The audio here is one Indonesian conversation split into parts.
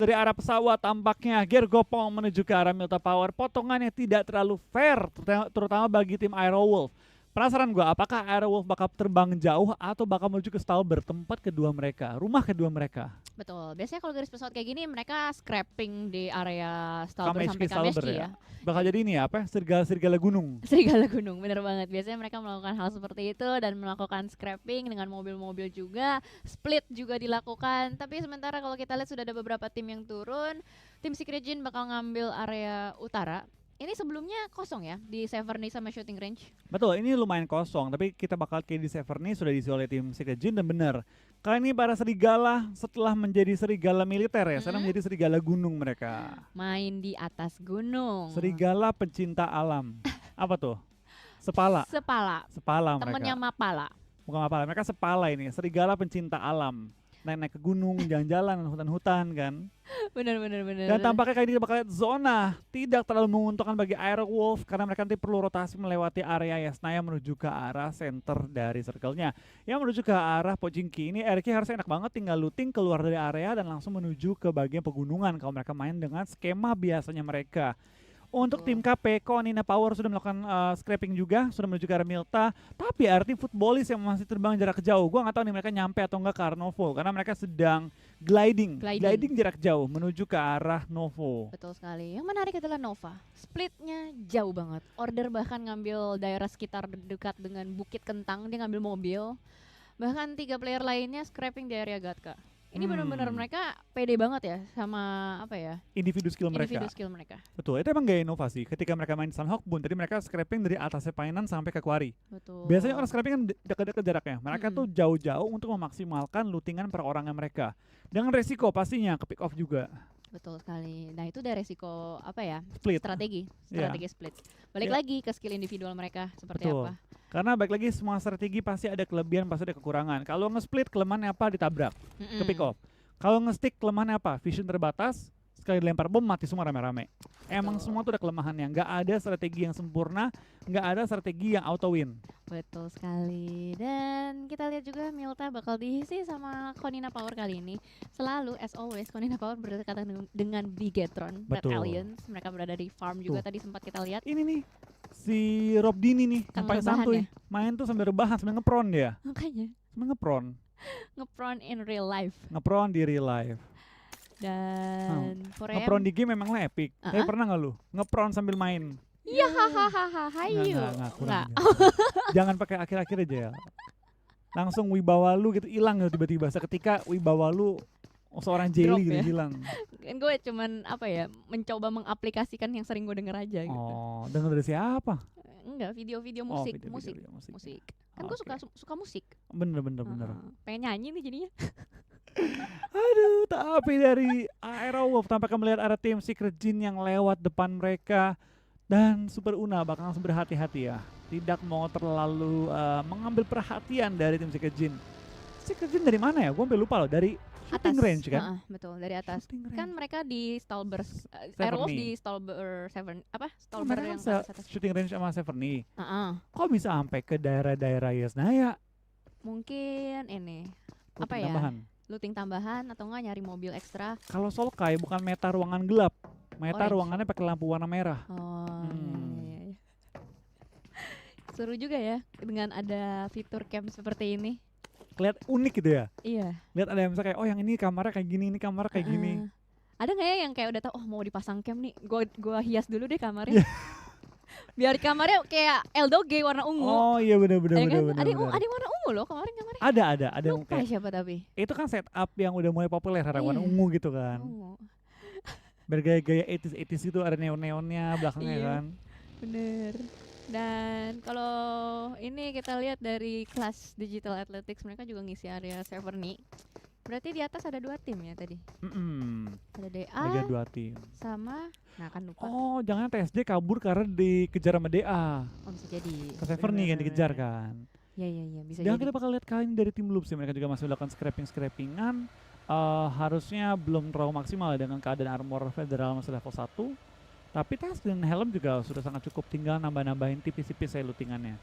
Dari arah pesawat tampaknya Gergopong menuju ke arah Milta Power. Potongannya tidak terlalu fair, terutama bagi tim Aerowolf. Penasaran gue, apakah Aerowolf bakal terbang jauh atau bakal menuju ke Stalber, tempat kedua mereka, rumah kedua mereka. Betul. Biasanya kalau garis pesawat kayak gini mereka scrapping di area Stalber Kameshki sampai Stalber Kameshki ya. ya. Bakal jadi ini ya, apa? Serigala-serigala gunung. Serigala gunung, bener banget. Biasanya mereka melakukan hal seperti itu dan melakukan scrapping dengan mobil-mobil juga, split juga dilakukan. Tapi sementara kalau kita lihat sudah ada beberapa tim yang turun, tim Secret Jin bakal ngambil area utara. Ini sebelumnya kosong ya di Severny sama Shooting Range. Betul, ini lumayan kosong, tapi kita bakal kayak di Severny sudah diisi oleh tim Secret Jin dan benar. Kali ini para serigala setelah menjadi serigala militer ya, sekarang menjadi serigala gunung mereka. Main di atas gunung. Serigala pencinta alam. Apa tuh? Sepala. Sepala. Sepala Temennya mereka. Mapala. Bukan Mapala, mereka sepala ini, serigala pencinta alam. Naik-naik ke gunung, jalan-jalan, hutan-hutan kan. Bener. Dan tampaknya kali ini bakal lihat zona tidak terlalu menguntungkan bagi Aerowolf karena mereka nanti perlu rotasi melewati area Yasnaya menuju ke arah center dari circle-nya. Yang menuju ke arah Pochinki. Ini RK harusnya enak banget tinggal looting keluar dari area dan langsung menuju ke bagian pegunungan kalau mereka main dengan skema biasanya mereka. Untuk tim KP, Konina Power sudah melakukan scrapping juga, sudah menuju ke arah Milta. Tapi arti footballis yang masih terbang jarak jauh, gue nggak tahu nih mereka nyampe atau enggak ke arah Novo, karena mereka sedang gliding jarak jauh menuju ke arah Novo. Betul sekali. Yang menarik adalah Nova. Splitnya jauh banget. Order bahkan ngambil daerah sekitar dekat dengan Bukit Kentang, dia ngambil mobil. Bahkan 3 player lainnya scrapping di area Gatka. Ini benar-benar mereka pede banget ya sama apa ya? Individu skill mereka. Betul, itu emang gaya inovasi. Ketika mereka main Sunhawk Boon, tadi mereka scrapping dari atasnya Painan sampai ke Quarry. Betul. Biasanya orang scrapping kan dekat-dekat jaraknya. Mereka tuh jauh-jauh untuk memaksimalkan lootingan per orangnya mereka. Dengan resiko pastinya ke pick off juga. Betul sekali. Nah itu udah resiko apa ya? Split. Strategi split. Balik lagi ke skill individual mereka seperti apa? Karena balik lagi semua strategi pasti ada kelebihan, pasti ada kekurangan. Kalau nge-split kelemahannya apa? Ditabrak, ke pick off. Kalau nge-stick kelemahannya apa? Vision terbatas, sekali dilempar bom mati semua rame-rame. Emang semua tuh ada kelemahannya. Nggak ada strategi yang sempurna, nggak ada strategi yang auto win. Betul sekali. Dan kita lihat juga Milta bakal diisi sama Konina Power kali ini. Selalu as always Konina Power berdekatan dengan Bigetron, Bad Aliens. Mereka berada di farm juga tadi sempat kita lihat. Ini nih si Rob Dini nih, yang paling santuy. Ya? Main tuh sambil rebahan, sambil ngepron dia. Makanya. Sambil ngepron. Ngepron in real life. Ngepron di real life. Dan ngepron di game memang epic. Tapi pernah nggak lu ngepron sambil main? Iya, hahaha, hayu. Enggak. Jangan pakai akhir-akhir aja ya. Langsung wibawa lu gitu hilang gitu tiba-tiba. Seketika wibawa lu seorang jelly gitu hilang. Kan gue cuman apa ya, mencoba mengaplikasikan yang sering gue denger aja gitu. Oh, denger dari siapa? Enggak, video-video musik. Musik. Kan gue suka musik. Bener. Pengen nyanyi nih jadinya. Aduh, tapi dari Aerowolf tampaknya melihat ada tim Secret Jin yang lewat depan mereka. Dan Super Una bakal langsung berhati-hati ya. Tidak mau terlalu mengambil perhatian dari tim Secret Jin. Secret Jin dari mana ya? Gue sampai lupa loh. Dari shooting range kan? Betul, dari atas. Kan mereka di Stalber, Aerowolf di Stalber 7, apa? Stalber yang atas. Shooting range sama Severny. Kok bisa sampai ke daerah-daerah Yasnaya? Mungkin ini. Apa ya? Looting tambahan atau enggak nyari mobil ekstra. Kalau Solkai bukan meta ruangan gelap. Meta ruangannya pakai lampu warna merah. Iya. Seru juga ya dengan ada fitur cam seperti ini. Lihat unik gitu ya. Iya. Lihat ada yang misalnya kayak yang ini kamarnya kayak gini, ini kamarnya kayak gini. Ada nggak ya yang kayak udah tahu mau dipasang cam nih, gua hias dulu deh kamarnya. Biar kamarnya kayak Eldoge warna ungu. Oh iya benar. Ada warna ungu loh kamarnya. Ada yang kayak siapa tapi? Itu kan setup yang udah mulai populer warna ungu gitu kan. Bergaya-gaya 80s gitu, ada neon-neonnya belakangnya kan. Bener. Dan kalau ini kita lihat dari kelas Digital Athletics, mereka juga ngisi area Severny. Berarti di atas ada 2 tim ya tadi? Ada DA ada 2 tim sama, nah kan lupa. Oh jangan TSJ kabur karena dikejar sama DA. Oh bisa jadi ke Severny kan dikejar kan. Iya bisa dan jadi. Kita bakal lihat kali ini dari tim Loops sih, mereka juga masih melakukan scrappingan. Harusnya belum terlalu maksimal ya dengan keadaan armor federal masih level 1. Tapi tas dan helm juga sudah sangat cukup, tinggal nambah-nambahin tipis-tipis saya lootingannya.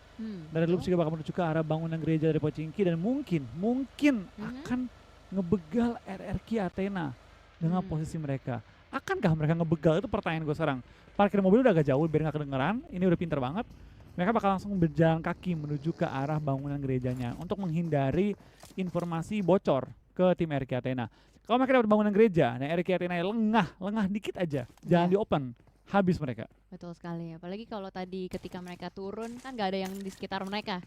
Dari Loops juga bakal menuju ke arah bangunan gereja dari Pochinki dan mungkin akan ngebegal RRQ Athena. dengan posisi mereka. Akankah mereka ngebegal? Itu pertanyaan gue sekarang. Parkir mobil udah agak jauh biar gak kedengeran. Ini udah pinter banget. Mereka bakal langsung berjalan kaki menuju ke arah bangunan gerejanya untuk menghindari informasi bocor ke tim RK Athena. Kalau mereka dapat bangunan gereja, nah RK Athena lengah dikit aja, jangan Iya. di open, habis mereka. Betul sekali, apalagi kalau tadi ketika mereka turun kan gak ada yang di sekitar mereka.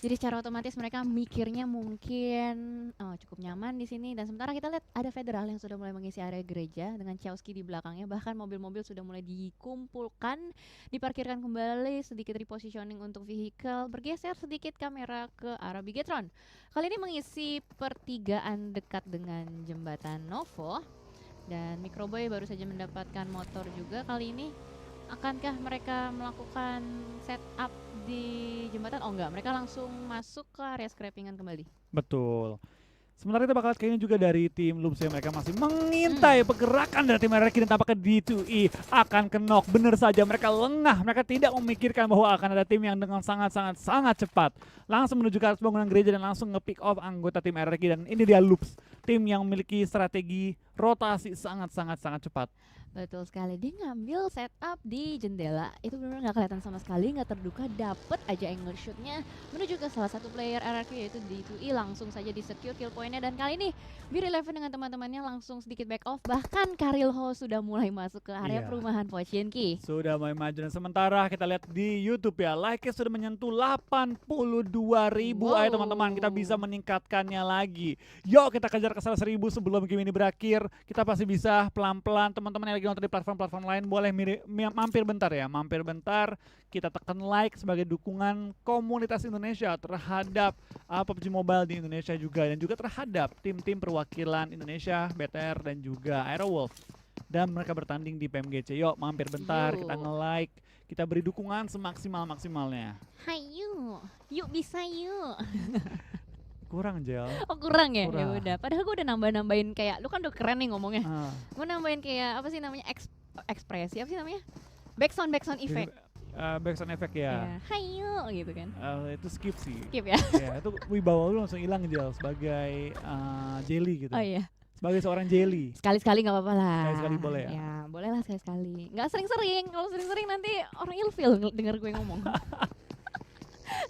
Jadi secara otomatis mereka mikirnya mungkin cukup nyaman di sini, dan sementara kita lihat ada Federal yang sudah mulai mengisi area gereja dengan Chowski di belakangnya. Bahkan mobil-mobil sudah mulai dikumpulkan, diparkirkan kembali, sedikit repositioning untuk vehicle, bergeser sedikit kamera ke arah Bigetron. Kali ini mengisi pertigaan dekat dengan jembatan Novo, dan Microboy baru saja mendapatkan motor juga kali ini. Akankah mereka melakukan setup di jembatan? Oh enggak, mereka langsung masuk ke area scrappingan kembali. Betul. Sementara kita bakal lihat kayaknya juga dari tim Loops ya, mereka masih mengintai pergerakan dari tim RRQ, dan tampaknya D2E akan kenok. Bener saja, mereka lengah, mereka tidak memikirkan bahwa akan ada tim yang dengan sangat cepat langsung menuju ke atas bangunan gereja dan langsung nge-pick off anggota tim RRQ. Dan ini dia Loops, tim yang memiliki strategi rotasi sangat cepat. Betul sekali, dia ngambil setup di jendela, itu benar-benar nggak kelihatan sama sekali, nggak terduga, dapet aja angle shootnya menuju ke salah satu player RRQ yaitu D2E, langsung saja di secure kill pointnya. Dan kali ini Beer Eleven dengan teman-temannya langsung sedikit back off, bahkan Karilho sudah mulai masuk ke area Iya. perumahan Pochinki. Sudah mulai maju, dan sementara kita lihat di YouTube ya, like-nya sudah menyentuh 82.000. Ayo teman-teman, kita bisa meningkatkannya lagi. Yuk kita kejar ke 100.000 sebelum game ini berakhir. Kita pasti bisa pelan-pelan. Teman-teman yang lagi nonton di platform-platform lain boleh mampir bentar ya, mampir bentar. Kita tekan like sebagai dukungan komunitas Indonesia terhadap PUBG Mobile di Indonesia juga, dan juga terhadap tim-tim perwakilan Indonesia, BTR dan juga Aerowolf. Dan mereka bertanding di PMGC. Yuk mampir bentar, Yuk. kita nge-like, kita beri dukungan semaksimal-maksimalnya. Hayu, yuk bisa yuk. Kurang Jel. Oh kurang ya? Ya Kurang. udah. Padahal gue udah nambah-nambahin kayak, lu kan udah keren nih ngomongnya. Ah, Gue nambahin kayak apa sih namanya, ekspresi apa sih namanya? Backsound effect. backsound effect ya. Ya, hayu gitu kan. Itu skip sih. Skip ya. Ya, itu wibawa lu langsung hilang Jel sebagai jelly gitu. Oh iya. Sebagai seorang jelly. Sekali-sekali nggak apa-apa lah. Sekali-sekali boleh ya? Ya, boleh lah sekali-sekali. Nggak sering-sering. Kalau sering-sering nanti orang ilfil denger gue ngomong.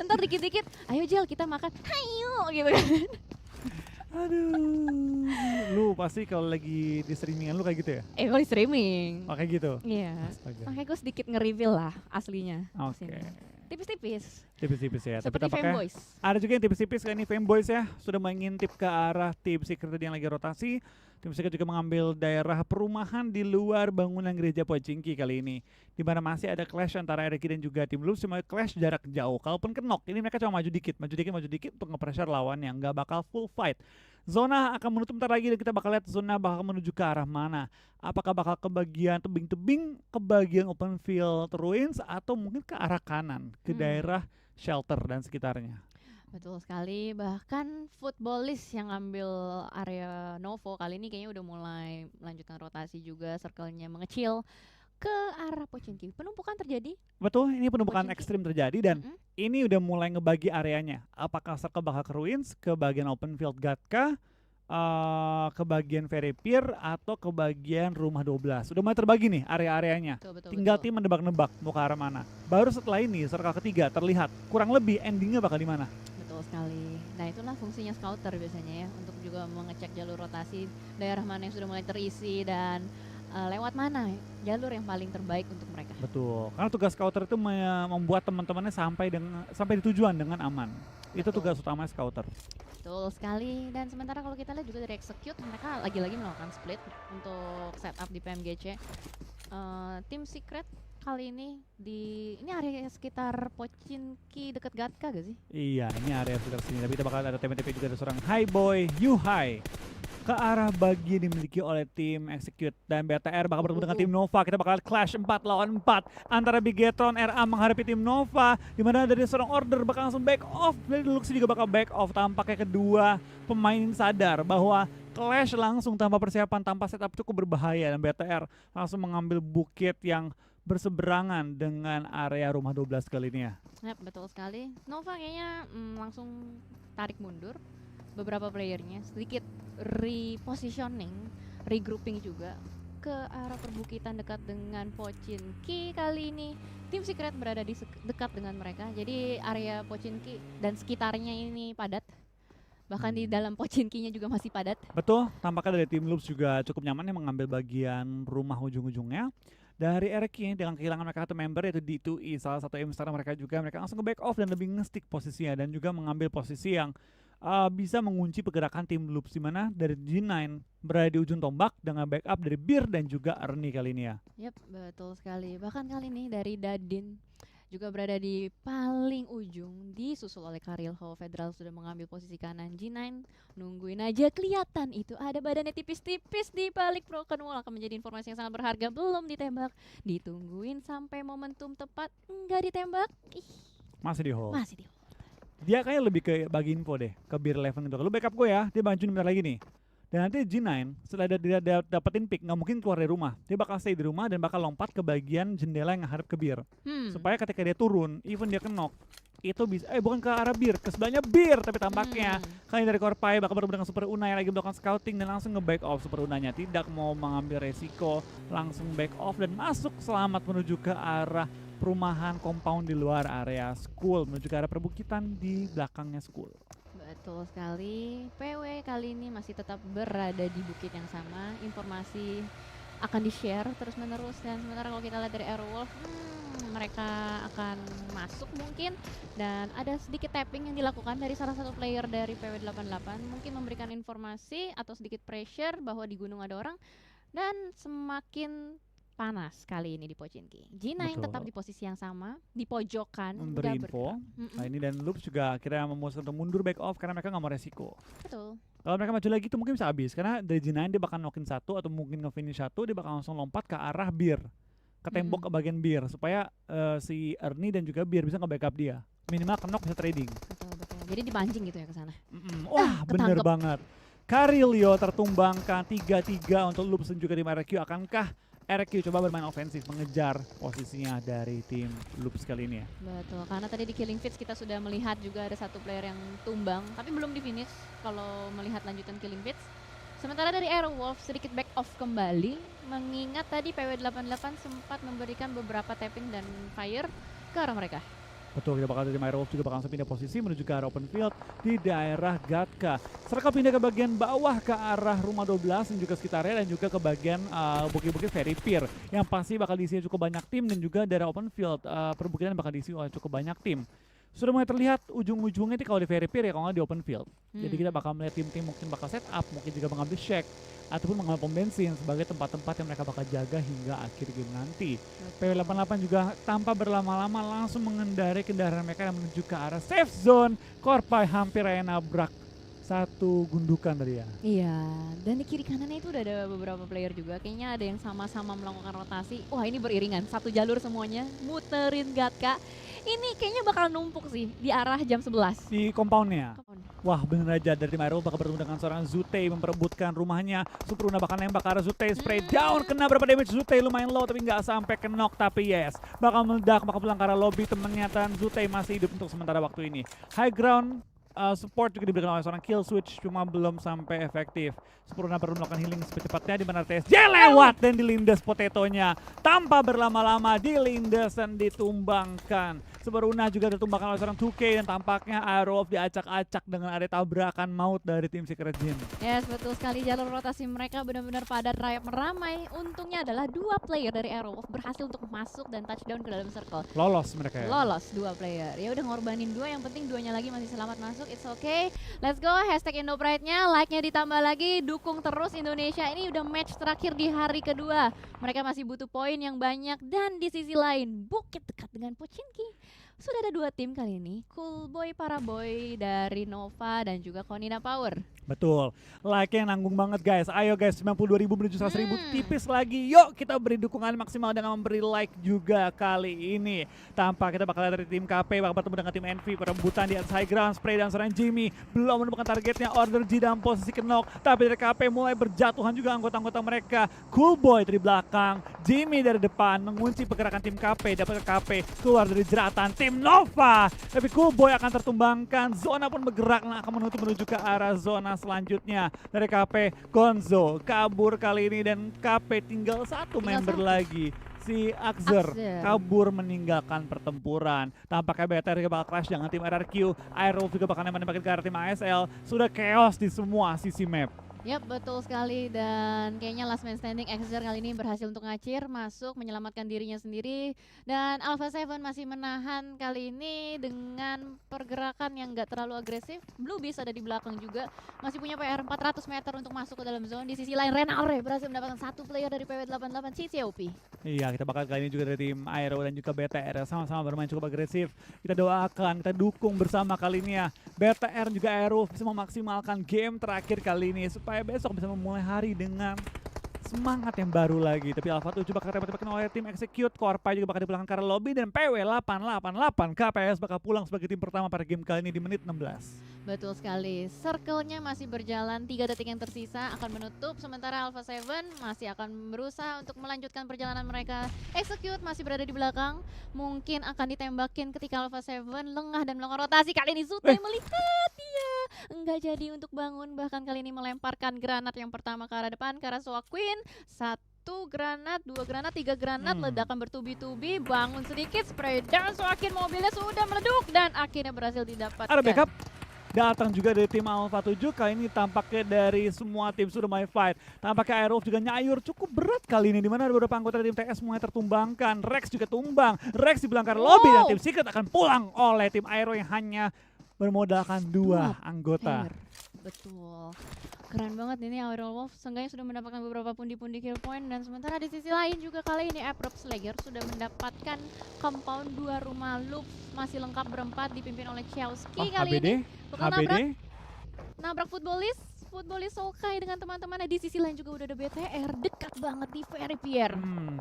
Ntar dikit-dikit, ayo Jel kita makan. Hayu gitu kan. Aduh. Lu pasti kalau lagi di streamingan lu kayak gitu ya? Kalau di streaming. Oh, kayak gitu. Iya. Astaga. Makanya gue sedikit nge-reveal lah aslinya. Oke. Sini. Tipis-tipis. Tipis-tipis ya. Tapi Seperti tampaknya fanboys. ada juga yang tipis-tipis kayak ini Fanboys ya, sudah mengintip ke arah tim Secret tadi yang lagi rotasi. Tim Secret juga mengambil daerah perumahan di luar bangunan gereja Pochinki kali ini, di mana masih ada clash antara RRQ dan juga tim Loops, cuma clash jarak jauh. Kalaupun kenok, ini mereka cuma maju dikit untuk nge-pressure lawan yang nggak bakal full fight. Zona akan menutup bentar lagi, dan kita bakal lihat zona bakal menuju ke arah mana. Apakah bakal ke bagian tebing-tebing, ke bagian open field ruins, atau mungkin ke arah kanan, ke daerah shelter dan sekitarnya. Betul sekali, bahkan footballis yang ambil area Novo kali ini kayaknya udah mulai melanjutkan rotasi juga, circle-nya mengecil ke arah Pochinki. Penumpukan terjadi. Betul, ini penumpukan Pochinki. ekstrim terjadi, dan Mm-mm. ini udah mulai ngebagi areanya. Apakah circle bakal ke ruins, ke bagian open field Gatka, ke bagian ferry pier, atau ke bagian rumah 12. Udah mulai terbagi nih area-areanya. Betul, Tinggal betul. tim menebak-nebak mau ke arah mana. Baru setelah ini circle ketiga terlihat kurang lebih endingnya bakal di mana. Betul sekali. Nah itulah fungsinya scouter biasanya ya, untuk juga mengecek jalur rotasi, daerah mana yang sudah mulai terisi, dan lewat mana jalur yang paling terbaik untuk mereka. Betul. Karena tugas scouter itu membuat teman-temannya sampai di tujuan dengan aman. Itu Betul. tugas utama scouter. Betul sekali. Dan sementara kalau kita lihat juga dari execute, mereka lagi-lagi melakukan split untuk setup di PMGC. Tim Secret kali ini ini area sekitar Pochinki dekat Gatka gak sih? Iya, ini area sekitar sini. Tapi kita bakal ada TP-TP juga, ada seorang Hi Boy, You Hi ke arah bagian dimiliki oleh tim Execute, dan BTR bakal bertemu dengan tim Nova. Kita bakal clash 4 lawan 4 antara Bigetron RA menghadapi tim Nova, di mana dari seorang order bakal langsung back off, dari Luxi juga bakal back off. Tampaknya kedua pemain ini sadar bahwa clash langsung tanpa persiapan, tanpa setup cukup berbahaya, dan BTR langsung mengambil bukit yang berseberangan dengan area rumah 12 kali ini ya. Yap, betul sekali. Nova kayaknya langsung tarik mundur beberapa playernya, sedikit repositioning regrouping juga ke arah perbukitan dekat dengan Pochinki. Kali ini tim Secret berada di dekat dengan mereka. Jadi area Pochinki dan sekitarnya ini padat. Bahkan di dalam Pochinkinya juga masih padat. Betul, tampaknya dari tim Loops juga cukup nyaman yang mengambil bagian rumah ujung-ujungnya. Dari RQ dengan kehilangan mereka satu member yaitu D2E, salah satu aim star mereka juga, mereka langsung ke back off dan lebih nge-stick posisinya dan juga mengambil posisi yang bisa mengunci pergerakan tim Loops, di mana dari G9 berada di ujung tombak dengan backup dari Beer dan juga Ernie kali ini ya. Yap, betul sekali. Bahkan kali ini dari Dadin juga berada di paling ujung, disusul oleh Karilho. Federal sudah mengambil posisi kanan. G9 nungguin aja, kelihatan itu ada badannya tipis-tipis di balik broken wall. Akan menjadi informasi yang sangat berharga. Belum ditembak, ditungguin sampai momentum tepat, enggak ditembak. Masih di hold. Masih di hold. Dia kayak lebih ke bagi info deh ke Beer 11 gitu. Lu backup gue ya, dia bantuin bentar lagi nih. Dan nanti G9 setelah dia dapetin pick nggak mungkin keluar dari rumah. Dia bakal stay di rumah dan bakal lompat ke bagian jendela yang ngadep ke Beer. Supaya ketika dia turun, even dia kenok, itu bisa bukan ke arah Beer, ke sebelahnya Beer, tapi tampaknya kali dari Korpai bakal bertemu dengan Super Una yang lagi melakukan scouting dan langsung nge-back off. Super Unanya tidak mau mengambil resiko, langsung back off dan masuk selamat menuju ke arah perumahan compound di luar area school, menuju ke arah perbukitan di belakangnya school. Betul sekali. PW kali ini masih tetap berada di bukit yang sama. Informasi akan di-share terus-menerus. Dan sementara kalau kita lihat dari Airwolf, mereka akan masuk mungkin. Dan ada sedikit tapping yang dilakukan dari salah satu player dari PW88. Mungkin memberikan informasi atau sedikit pressure bahwa di gunung ada orang. Dan semakin panas kali ini di Pochinki. G9 tetap di posisi yang sama, di pojokan, memberi info. Nah ini dan Loops juga akhirnya memutuskan untuk mundur back off karena mereka nggak mau resiko. Betul. Kalau mereka maju lagi itu mungkin bisa habis karena dari G9 dia bakal knockin satu atau mungkin nge-finish satu, dia bakal langsung lompat ke arah Beer, ke tembok ke bagian Beer supaya si Ernie dan juga Beer bisa nge-backup dia. Minimal knock bisa trading. Betul. Jadi dipancing gitu ya ke sana. Wah, bener banget. Karilio tertumbangkan 3-3 untuk Loops dan juga tim RQ. Akankah RQ coba bermain ofensif mengejar posisinya dari tim Loops kali ini ya? Betul, karena tadi di Killing Fields kita sudah melihat juga ada satu player yang tumbang, tapi belum di finish kalau melihat lanjutan Killing Fields. Sementara dari Airwolf sedikit back off kembali, mengingat tadi PW88 sempat memberikan beberapa tapping dan fire ke arah mereka. Betul, kita bakal dari Myrolf juga bakal langsung pindah posisi menuju ke arah open field di daerah Gatka. Serta pindah ke bagian bawah ke arah rumah 12 dan juga sekitarnya dan juga ke bagian bukit-bukit Ferry Pier yang pasti bakal diisi cukup banyak tim dan juga daerah open field perbukitan bakal diisi oleh cukup banyak tim. Sudah mulai terlihat ujung-ujungnya kalau di Ferry Pier ya kalau nggak di open field. Jadi kita bakal melihat tim-tim mungkin bakal set up, mungkin juga mengambil shack ataupun mengambil pom bensin sebagai tempat-tempat yang mereka bakal jaga hingga akhir game nanti. PW88 juga tanpa berlama-lama langsung mengendarai kendaraan mereka yang menuju ke arah safe zone. Korpai hampir aja nabrak satu gundukan tadi ya. Iya, dan di kiri kanannya itu udah ada beberapa player juga. Kayaknya ada yang sama-sama melakukan rotasi. Wah ini beriringan, satu jalur semuanya, muterin Gatka. Ini kayaknya bakal numpuk sih di arah jam 11. Di compoundnya. Wah bener aja dari Myrol bakal bertemu dengan seorang Zute memperebutkan rumahnya. Super Una bakal nembak ke arah Zute, spray down, kena berapa damage Zute lumayan low tapi nggak sampai ke knock, tapi yes. Bakal meledak, bakal pulang ke arah lobby, temennya dan Zute masih hidup untuk sementara waktu ini. High ground support juga diberikan oleh seorang kill switch cuma belum sampai efektif. Superuna perlu melakukan healing secepatnya di mana TSJ lewat dan dilindas potetonya tanpa berlama-lama dilindas dan ditumbangkan. Superuna juga ditumbangkan oleh seorang 2K dan tampaknya Aerolf diacak-acak dengan ada tabrakan maut dari tim Secret Gym. Yes, betul sekali, jalur rotasi mereka benar-benar padat rayap meramai. Untungnya adalah dua player dari Aerolf berhasil untuk masuk dan touchdown ke dalam circle. Lolos mereka ya. Lolos dua player. Ya udah ngorbanin dua, yang penting duanya lagi masih selamat masuk. It's okay. Let's go. Hashtag IndoPride-nya, like-nya ditambah lagi, dukung terus Indonesia. Ini udah match terakhir di hari kedua. Mereka masih butuh poin yang banyak dan di sisi lain bukit dekat dengan Pochinki. Sudah ada dua tim kali ini, Cool Boy Paraboy dari Nova dan juga Konina Power. Betul, like-nya nanggung banget guys. Ayo guys, 92.000 menuju 100.000 tipis lagi. Yuk kita beri dukungan maksimal dengan memberi like juga kali ini. Tanpa kita bakal lihat dari tim KP bakal bertemu dengan tim Envy. Perebutan di atas high ground, spray dan seorang Jimmy belum menemukan targetnya. Order G dalam posisi knock, tapi dari KP mulai berjatuhan juga anggota-anggota mereka. Cool Boy dari belakang Jimmy dari depan mengunci pergerakan tim KP, dapat ke KP, keluar dari jeratan tim Nova. Tapi Coolboy akan tertumbangkan, Zona pun bergerak akan menuju ke arah zona selanjutnya. Dari KP, Gonzo kabur kali ini dan KP tinggal satu member lagi. Si Axer kabur meninggalkan pertempuran. Tampaknya BTR juga bakal clash dengan tim RRQ. Aero juga bakal nembakin ke arah tim ASL. Sudah chaos di semua sisi map. Yap, betul sekali, dan kayaknya last man standing Exer kali ini berhasil untuk ngacir, masuk, menyelamatkan dirinya sendiri, dan Alpha 7 masih menahan kali ini dengan pergerakan yang gak terlalu agresif. Bluebeast ada di belakang juga, masih punya PR 400 meter untuk masuk ke dalam zone. Di sisi lain Renalre berhasil mendapatkan satu player dari PW88 CCOP. Iya, kita bakal kali ini juga dari tim Aero dan juga BTR sama-sama bermain cukup agresif. Kita doakan, kita dukung bersama kali ini ya. BTR juga Aero bisa memaksimalkan game terakhir kali ini supaya besok bisa memulai hari dengan semangat yang baru lagi. Tapi Alpha 7 bakal ditembak oleh tim Execute, Korpa juga bakal dipulangkan ke arah lobby, dan PW888 KPS bakal pulang sebagai tim pertama pada game kali ini di menit 16. Betul sekali, circle-nya masih berjalan, 3 detik yang tersisa akan menutup, sementara Alpha 7 masih akan berusaha untuk melanjutkan perjalanan mereka. Execute masih berada di belakang, mungkin akan ditembakin ketika Alpha 7 lengah dan melakukan rotasi. Kali ini Zutai melihat dia enggak jadi untuk bangun, bahkan kali ini melemparkan granat yang pertama ke arah depan, ke arah Soa Queen. 1 granat, 2 granat, 3 granat, ledakan bertubi-tubi, bangun sedikit, spray down, Soakin mobilnya sudah meleduk dan akhirnya berhasil didapatkan. Ada backup datang juga dari tim Alpha 7, kali ini tampaknya dari semua tim sudah mulai fight. Tampaknya Aerowolf juga nyayur cukup berat kali ini, dimana ada beberapa anggota dari tim TS mulai tertumbangkan. Rex juga tumbang, Rex di belakang lobby, dan tim Secret akan pulang oleh tim Aero yang hanya bermodalkan 2 anggota. Betul. Keren banget ini Aerowolf, seenggaknya sudah mendapatkan beberapa pundi-pundi kill point, dan sementara di sisi lain juga kali ini Abrupt Slayer sudah mendapatkan compound 2 rumah loop, masih lengkap berempat dipimpin oleh Chowski kali HBD? ini. Bakal HBD? nabrak futbolis Sulkai dengan teman-temannya. Di sisi lain juga udah ada BTR dekat banget di Ferry Pier.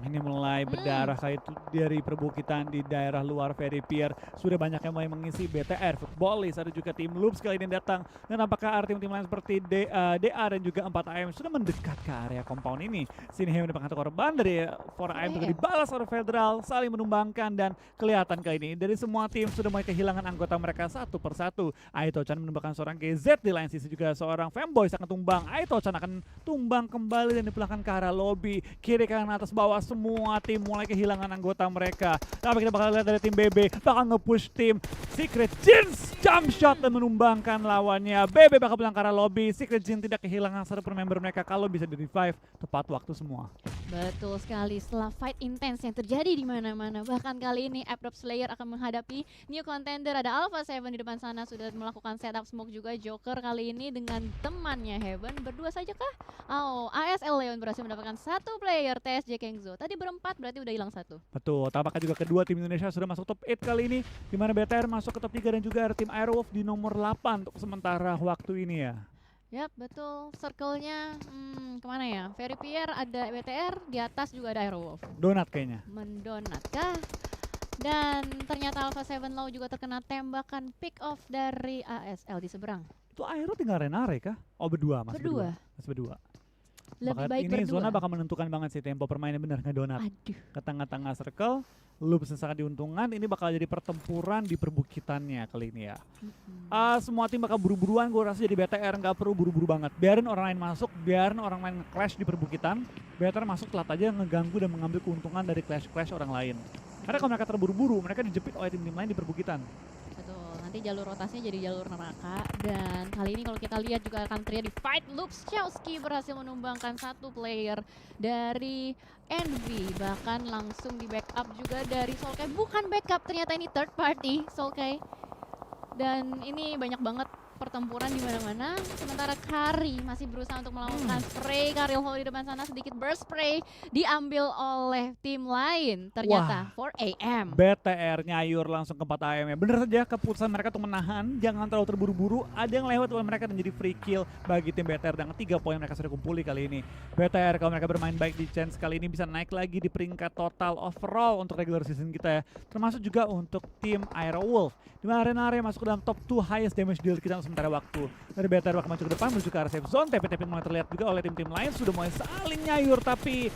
Ini mulai berdarah kayak itu dari perbukitan di daerah luar Ferry Pier. Sudah banyak yang mulai mengisi BTR, Footballis, ada juga tim Loops kali ini datang. Dan apakah tim-tim lain seperti DA dan juga 4AM sudah mendekat ke area compound ini. Sini mendapatkan satu korban dari 4AM juga dibalas oleh Federal, saling menumbangkan, dan kelihatan kali ini dari semua tim sudah mulai kehilangan anggota mereka satu persatu. Aito-chan menumbangkan seorang GZ, di lain sisi juga seorang Femboy akan tumbang. Aito-chan akan tumbang kembali dan dipulangkan ke arah lobby. Kiri kanan atas bawah semua tim mulai kehilangan anggota mereka. Tapi kita bakal lihat dari tim BB bakal nge-push tim Secret Jeans, jump shot dan menumbangkan lawannya. BB bakal pulang ke arah lobby. Secret Jeans tidak kehilangan satu member mereka kalau bisa di revive tepat waktu semua. Betul sekali, setelah fight intens yang terjadi di mana-mana, bahkan kali ini Abrupt Slayer akan menghadapi new contender. Ada Alpha 7 di depan sana sudah melakukan setup smoke juga. Joker kali ini dengan temannya Heaven berdua saja kah? Oh, ASL Leon berhasil mendapatkan satu player TSJ Kengzo. Tadi berempat berarti udah hilang satu. Betul, tampaknya juga kedua tim Indonesia sudah masuk top 8 kali ini, di mana BTR masuk ke top 3 dan juga ada tim Aerowolf di nomor 8 untuk sementara waktu ini ya. Yap, betul. Circle-nya kemana ya? Ferry Pier ada BTR, di atas juga ada Aerowolf. Donat kayaknya. Mendonat kah? Dan ternyata Alpha 7 Low juga terkena tembakan pick off dari ASL di seberang. Itu Aero tinggal Renare kah? Oh berdua mas. Berdua. Mas berdua. Lebih baik ini berdua. zona bakal menentukan banget sih tempo permainan, bener ngedonat. Aduh. Ke tengah-tengah circle, lu bisa sangat diuntungkan. Ini bakal jadi pertempuran di perbukitannya kali ini ya. Semua tim bakal buru-buruan, gue rasa jadi BTR nggak perlu buru-buru banget. Biarin orang lain masuk, biarin orang lain clash di perbukitan. BTR masuk telat aja ngeganggu dan mengambil keuntungan dari clash-clash orang lain. Karena kalau mereka terburu-buru, mereka dijepit oleh tim-tim lain di perbukitan. Betul, nanti jalur rotasinya jadi jalur neraka. Dan kali ini kalau kita lihat juga akan terjadi fight loops. Chowski berhasil menumbangkan satu player dari Envy, bahkan langsung di backup juga dari Solkai. Bukan backup, ternyata ini third party Solkai. Dan ini banyak banget pertempuran di mana-mana. Sementara Kari masih berusaha untuk melakukan spray. Karil Hall di depan sana, sedikit burst spray diambil oleh tim lain. Ternyata 4AM. BTR nyayur langsung ke 4AM ya. Bener saja keputusan mereka untuk menahan, jangan terlalu terburu-buru. Ada yang lewat oleh mereka dan jadi free kill bagi tim BTR dengan 3 poin mereka sudah kumpuli kali ini. BTR kalau mereka bermain baik di chance kali ini bisa naik lagi di peringkat total overall untuk regular season kita ya. Termasuk juga untuk tim Aerowolf. Di mana Renare masuk ke dalam top 2 highest damage deal kita sementara waktu. Dari BTR bakal maju ke depan menuju ke arah safe zone. TP-TP mulai terlihat juga oleh tim-tim lain, sudah mulai saling nyayur, tapi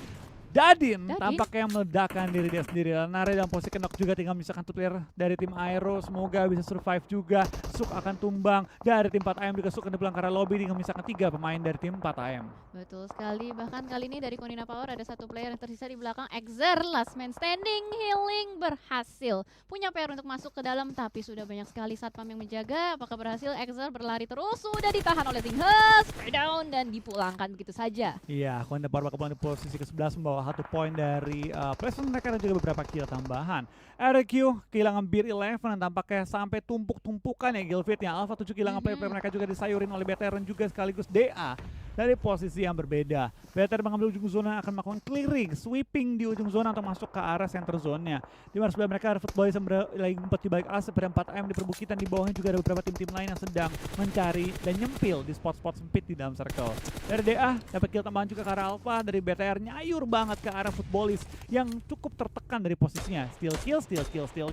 Dadin tampaknya meledakkan diri dia sendiri. Nare dalam posisi knock juga, tinggal misalkan tuh player dari tim Aero. Semoga bisa survive juga. Suk akan tumbang dari tim 4AM juga. Suk akan pulang ke arah lobby, tinggal misalkan 3 pemain dari tim 4AM. Betul sekali, bahkan kali ini dari Konina Power ada satu player yang tersisa di belakang. Exer, last man standing, healing berhasil. Punya PR untuk masuk ke dalam, tapi sudah banyak sekali satpam yang menjaga. Apakah berhasil? Exer berlari terus, sudah ditahan oleh Zinghus, spray down dan dipulangkan begitu saja. Iya, Konina Power bakal pulang di posisi ke-11 membawa 1 poin dari placement mereka dan juga beberapa kill tambahan. RQ kehilangan Beer 11 dan tampaknya sampai tumpuk-tumpukan ya Gilfitnya. Alpha 7 kehilangan player mereka juga disayurin oleh BTR dan juga sekaligus DA dari posisi yang berbeda. BTR mengambil ujung zona, akan melakukan clearing, sweeping di ujung zona untuk masuk ke arah center zone-nya. Di mana sebelah mereka ada Football yang lagi ngumpet di balik alas, pada 4AM di perbukitan. Di bawahnya juga ada beberapa tim-tim lain yang sedang mencari dan nyempil di spot-spot sempit di dalam circle. Dari DA dapat kill tambahan juga ke arah Alpha, dari BTR nyayur banget ke arah Footballis yang cukup tertekan dari posisinya. Steal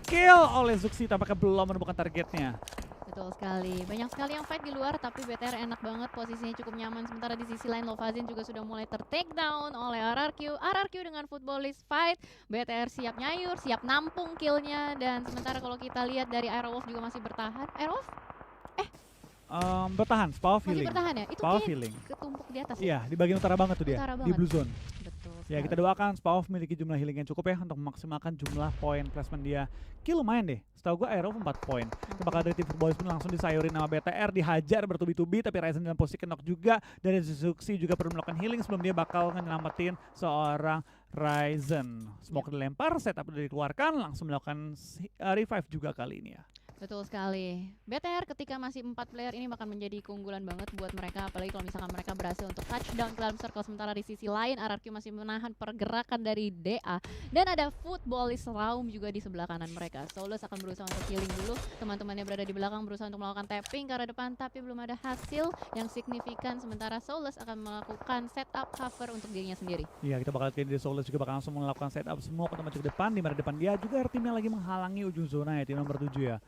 kill oleh Zuxi, tampaknya belum menemukan targetnya. Betul sekali, banyak sekali yang fight di luar, tapi BTR enak banget, posisinya cukup nyaman. Sementara di sisi lain Lovazin juga sudah mulai ter-take down oleh RRQ dengan Footballis fight. BTR siap nyayur, siap nampung killnya. Dan sementara kalau kita lihat dari Aerowolf juga masih bertahan. Aerowolf? Bertahan, Spaw Masih feeling. bertahan ya? Itu Spaw kayaknya feeling. ketumpuk di atas ya? Iya, di bagian utara banget tuh dia, Utara di banget. blue zone. Betul Ya, kita sekali. doakan Spaw memiliki jumlah healing yang cukup ya untuk memaksimalkan jumlah poin placement dia. Kill lumayan deh, setahu gue Aero 4 poin. Bakal dari tim Footballers pun langsung disayurin sama BTR, dihajar bertubi-tubi, tapi Ryzen dalam posisi knock juga. Dan Zuxi juga perlu melakukan healing sebelum dia bakal nyelamatin seorang Ryzen. Smoke dilempar, setup dikeluarkan, langsung melakukan revive juga kali ini ya. Betul sekali. BTR ketika masih 4 player ini akan menjadi keunggulan banget buat mereka, apalagi kalau misalkan mereka berhasil untuk touchdown ke dalam circle. Sementara di sisi lain RRQ masih menahan pergerakan dari DA, dan ada Footballis Raum juga di sebelah kanan mereka. Solus akan berusaha untuk healing dulu, teman-temannya berada di belakang berusaha untuk melakukan tapping ke arah depan, tapi belum ada hasil yang signifikan. Sementara Solus akan melakukan setup cover untuk dirinya sendiri. Iya, kita bakal lihat di Solus juga bakal langsung melakukan setup smoke untuk maju ke depan, di mana depan dia juga timnya lagi menghalangi ujung zona ya, tim nomor 7 ya.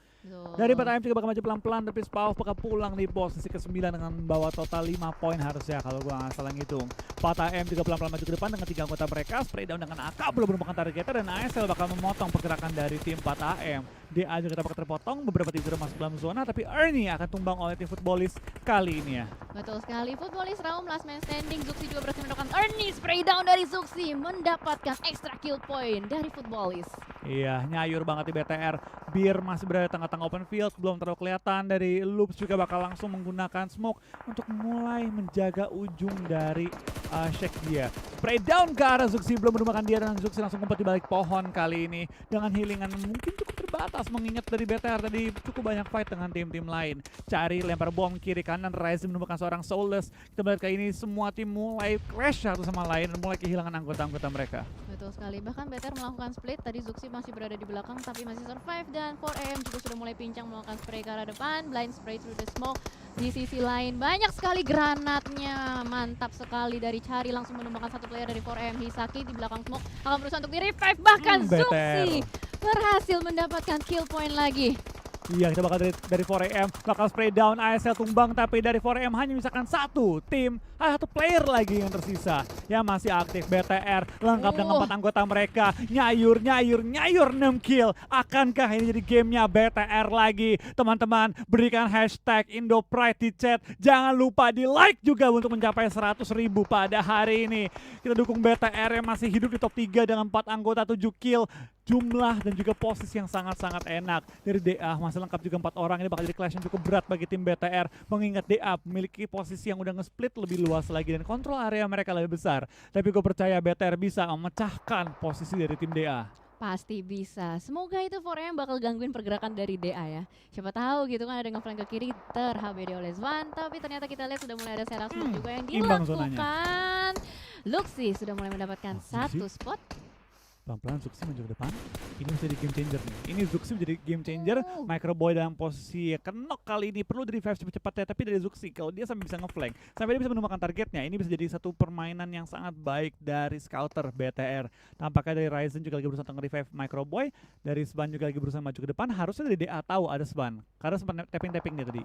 Dari 4AM juga bakal maju pelan-pelan, tapi Spaw bakal pulang di posisi ke-9 dengan membawa total 5 poin harusnya kalau gua nggak salah ngitung. 4AM juga pelan-pelan maju ke depan dengan 3 anggota mereka, spray down dengan AK belum menemukan targetnya, dan ASL bakal memotong pergerakan dari tim 4AM. DA juga dapat terpotong, beberapa tim sudah masuk dalam zona, tapi Ernie akan tumbang oleh tim Footballis kali ini ya. Betul sekali, Footballis Raum last man standing. Zuxi juga berhasil mendapatkan Ernie, spray down dari Zuxi, mendapatkan extra kill point dari Footballis. Iya, nyayur banget di BTR. Beer masih berada di tengah-tengah open field, belum terlalu kelihatan. Dari Loops juga bakal langsung menggunakan smoke untuk mulai menjaga ujung dari Shake dia. Spray down ke arah Zuxi, belum menemukan dia, dan Zuxi langsung ngumpet di balik pohon kali ini dengan healingan mungkin cukup terbatas, mengingat dari BTR tadi cukup banyak fight dengan tim-tim lain. Cari lempar bom kiri kanan, Ryzen menemukan seorang Soulless. Kita melihat kali ini semua tim mulai crash satu sama lain dan mulai kehilangan anggota-anggota mereka. Betul sekali, bahkan BTR melakukan split. Tadi Zuxi masih berada di belakang tapi masih survive, dan 4AM juga sudah mulai pincang melakukan spray ke arah depan, blind spray through the smoke. Di sisi lain banyak sekali granatnya, mantap sekali dari Cari, langsung menumbangkan satu player dari 4AM. Hisaki di belakang smoke akan berusaha untuk di-revive, bahkan Zuxi berhasil mendapatkan kill point lagi. Iya, kita bakal dari 4AM bakal spray down, ASL tumbang, tapi dari 4AM hanya misalkan satu player lagi yang tersisa yang masih aktif. BTR lengkap dengan 4 anggota mereka, nyayur 6 kill. Akankah ini jadi gamenya BTR lagi? Teman-teman, berikan hashtag IndoPride di chat, jangan lupa di like juga untuk mencapai 100.000 pada hari ini. Kita dukung BTR yang masih hidup di top 3 dengan 4 anggota, 7 kill, jumlah dan juga posisi yang sangat-sangat enak. Dari DA masih lengkap juga 4 orang. Ini bakal jadi clash yang cukup berat bagi tim BTR, mengingat DA memiliki posisi yang udah nge-split lebih luas lagi dan kontrol area mereka lebih besar. Tapi gue percaya BTR bisa memecahkan posisi dari tim DA. Pasti bisa. Semoga itu 4AM bakal gangguin pergerakan dari DA ya. Siapa tahu gitu kan, ada ngeflank ke kiri ter-HBD oleh Zwan. Tapi ternyata kita lihat sudah mulai ada setup smoke juga yang dilakukan. Luxi sudah mulai mendapatkan satu spot. Pelan-pelan Zuxi maju ke depan. Ini bisa jadi game changer nih. Ini Zuxi menjadi game changer. Microboy dalam posisi kenok kali ini perlu di revive cepet-cepet ya. Tapi dari Zuxi, kalau dia sampai bisa ngeflank, sampai dia bisa menemukan targetnya, ini bisa jadi satu permainan yang sangat baik dari scouter BTR. Tampaknya dari Ryzen juga lagi berusaha untuk revive Microboy. Dari Sban juga lagi berusaha maju ke depan. Harusnya dari DA tahu ada Sban, karena sempat tapping-tapping dia tadi.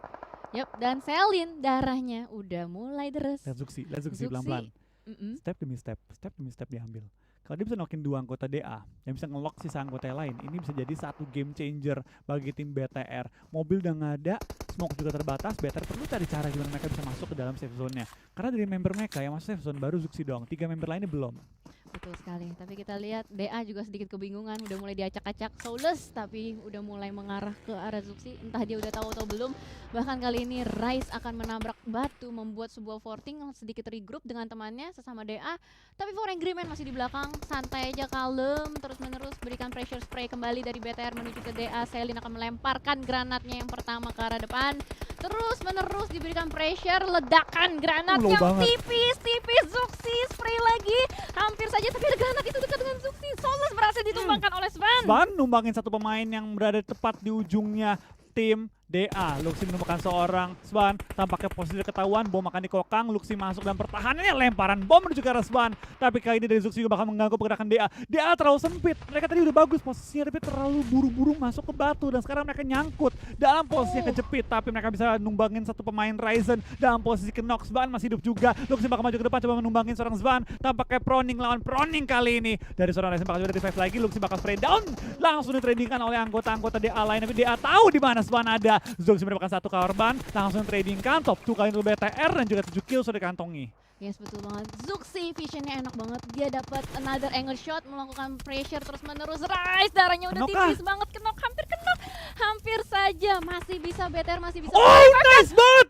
Yup, dan Selin darahnya udah mulai deres. Lihat Zuxi pelan-pelan. Step demi step diambil. Kalau dia bisa nokin 2 anggota DA yang bisa ngelock sisa anggota yang lain, ini bisa jadi satu game changer bagi tim BTR. Mobil udah nggak ada, smoke juga terbatas, BTR perlu cari cara gimana mereka bisa masuk ke dalam safe zone-nya. Karena dari member mereka yang masuk safe zone baru Zuxi doang, 3 member lainnya belum. Betul sekali. Tapi kita lihat DA juga sedikit kebingungan, udah mulai diacak-acak Soulless, tapi udah mulai mengarah ke arah Zuxi. Entah dia udah tahu atau belum. Bahkan kali ini Rise akan menabrak batu, membuat sebuah forting yang sedikit regroup dengan temannya sesama DA. Tapi For Angry Man masih di belakang, santai aja, kalem, terus-menerus berikan pressure spray kembali dari BTR menuju ke DA. Selin akan melemparkan granatnya yang pertama ke arah depan. Terus-menerus diberikan pressure, ledakan granat Low yang banget. tipis, Zuxi spray lagi. Hampir saja, tapi ada granat itu dekat dengan Zuxi. Soulless berhasil ditumbangkan oleh Svan. Svan numbangin satu pemain yang berada tepat di ujungnya tim DA. Luxi menemukan seorang Svan, tampaknya posisi ketahuan, bom akan dikokang, Luxi masuk dan pertahanannya lemparan bom menuju ke arah Svan. Tapi kali ini dari Zuxi juga bakal mengganggu pergerakan DA. DA terlalu sempit, mereka tadi udah bagus posisinya tapi terlalu buru-buru masuk ke batu dan sekarang mereka nyangkut dalam posisi yang kejepit. Tapi mereka bisa numbangin satu pemain Ryzen dalam posisi knock. Svan masih hidup juga, Luxi bakal maju ke depan coba menumbangin seorang Svan. Tampaknya Proning lawan Proning kali ini. Dari seorang Ryzen bakal juga revive lagi, Luxi bakal spray down. Langsung ditradingkan oleh anggota-anggota DA lain, tapi DA tahu di mana Svan ada. Zuxi mendapatkan satu korban, langsung tradingkan top 2 kali untuk BTR dan juga 7 kill sudah dikantongi. Yes, betul banget. Zuxi visionnya enak banget. Dia dapat another angle shot, melakukan pressure terus menerus. Rise, darahnya udah Kenok tipis banget, kenok, hampir saja. Masih bisa BTR, masih bisa. Oh, nice banget!